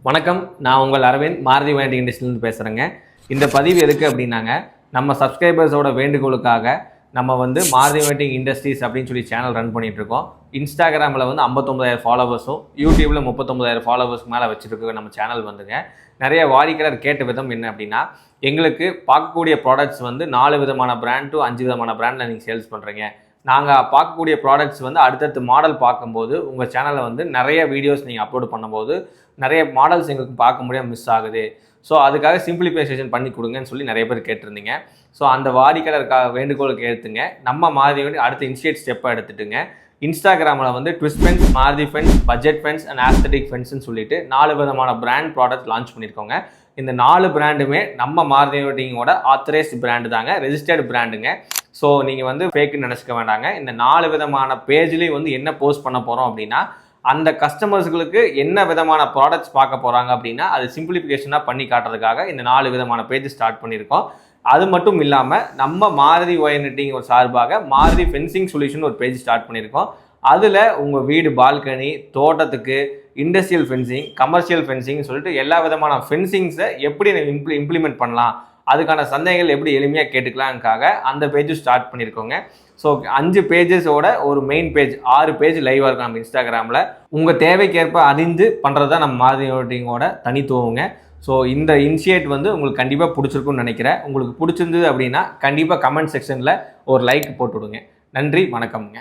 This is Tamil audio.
வணக்கம், நான் உங்கள் அரவிந்த் மாருதி வேண்டி இண்டஸ்ட்ரியிலேருந்து பேசுகிறேங்க. இந்த பதிவு எதுக்கு அப்படின்னாங்க, நம்ம சப்ஸ்கிரைபர்ஸோட வேண்டுகோளுக்காக நம்ம மாருதி வெயிட்டிங் இண்டஸ்ட்ரீஸ் அப்படின்னு சொல்லி சேனல் ரன் பண்ணிகிட்ருக்கோம். இன்ஸ்டாகிராமில் 59,000 ஃபாலோவர்ஸும் யூடியூப்பில் 39,000 ஃபாலோவர்ஸ்க்கு மேலே வச்சுருக்க நம்ம சேனல் நிறைய வாடிக்கையாளர் கேட்ட விதம் என்ன அப்படின்னா, எங்களுக்கு பார்க்கக்கூடிய ப்ராடக்ட்ஸ் 4 விதமான பிராண்ட் டு 5 விதமான பிராண்டில் நீங்கள் சேல்ஸ் பண்ணுறீங்க. நாங்கள் பார்க்கக்கூடிய ப்ராடக்ட்ஸ் அடுத்தடுத்து மாடல் பார்க்கும்போது உங்கள் சேனலில் நிறைய வீடியோஸ் நீங்கள் அப்லோட் பண்ணும்போது நிறைய மாடல்ஸ் எங்களுக்கு பார்க்க முடியாமல் மிஸ் ஆகுது. ஸோ அதுக்காக சிம்பிளிஃபிகேஷன் பண்ணி கொடுங்கன்னு சொல்லி நிறைய பேர் கேட்டிருந்தீங்க. ஸோ அந்த வாடிக்கையாளருக்காக வேண்டுகோளுக்கு எடுத்துங்க. நம்ம மாருதி அடுத்த இனிஷியேட் ஸ்டெப்பை எடுத்துட்டுங்க. இன்ஸ்டாகிராமில் twist fans, Maruti fans, budget fans and aesthetic ஃபென்ஸ்னு சொல்லிட்டு 4 விதமான பிராண்ட் ப்ராடக்ட் லான்ச் பண்ணியிருக்கோங்க. இந்த 4 பிராண்டுமே நம்ம மாருதி வெயிட்டிங்கோட ஆத்தரைஸ்ட் பிராண்டு தாங்க, ரெஜிஸ்டர்டு பிராண்டுங்க. ஸோ நீங்கள் ஃபேக்குன்னு நினச்சிக்க வேண்டாங்க. இந்த 4 விதமான பேஜ்லேயும் என்ன போஸ்ட் பண்ண போகிறோம் அப்படின்னா, அந்த கஸ்டமர்ஸ்களுக்கு என்ன விதமான ப்ராடக்ட்ஸ் பார்க்க போகிறாங்க அப்படின்னா அது சிம்பிளிஃபிகேஷனாக பண்ணி காட்டுறதுக்காக இந்த 4 விதமான பேஜ் ஸ்டார்ட் பண்ணியிருக்கோம். அது மட்டும் இல்லாமல் நம்ம மாருதி ஒயர்நெட்டிங் ஒரு சார்பாக மாருதி ஃபென்சிங் சொல்யூஷன் ஒரு பேஜ் ஸ்டார்ட் பண்ணியிருக்கோம். அதில் உங்கள் வீடு பால்கனி, தோட்டத்துக்கு, இண்டஸ்ட்ரியல் ஃபென்சிங், கமர்ஷியல் ஃபென்சிங் சொல்லிட்டு எல்லா விதமான ஃபென்சிங்ஸை எப்படி இம்ப்ளிமெண்ட் பண்ணலாம், அதுக்கான சந்தேகங்கள் எப்படி எளிமையாக கேட்டுக்கலாம்க்காக அந்த பேஜும் ஸ்டார்ட் பண்ணியிருக்கோங்க. ஸோ 5 பேஜஸோட ஒரு மெயின் பேஜ் 6 பேஜ் லைவாக இருக்கும் நம்ம இன்ஸ்டாகிராமில். உங்கள் தேவைக்கேற்ப அறிந்து பண்ணுறது தான் நம்ம மாருதி வெயிட்டிங்கோட தனித்துவங்க. ஸோ இந்த இனிஷியேட் உங்களுக்கு கண்டிப்பாக பிடிச்சிருக்குன்னு நினைக்கிறேன். உங்களுக்கு பிடிச்சிருந்தது அப்படின்னா கண்டிப்பாக கமெண்ட் செக்ஷனில் ஒரு லைக் போட்டு விடுங்க. நன்றி, வணக்கம்ங்க.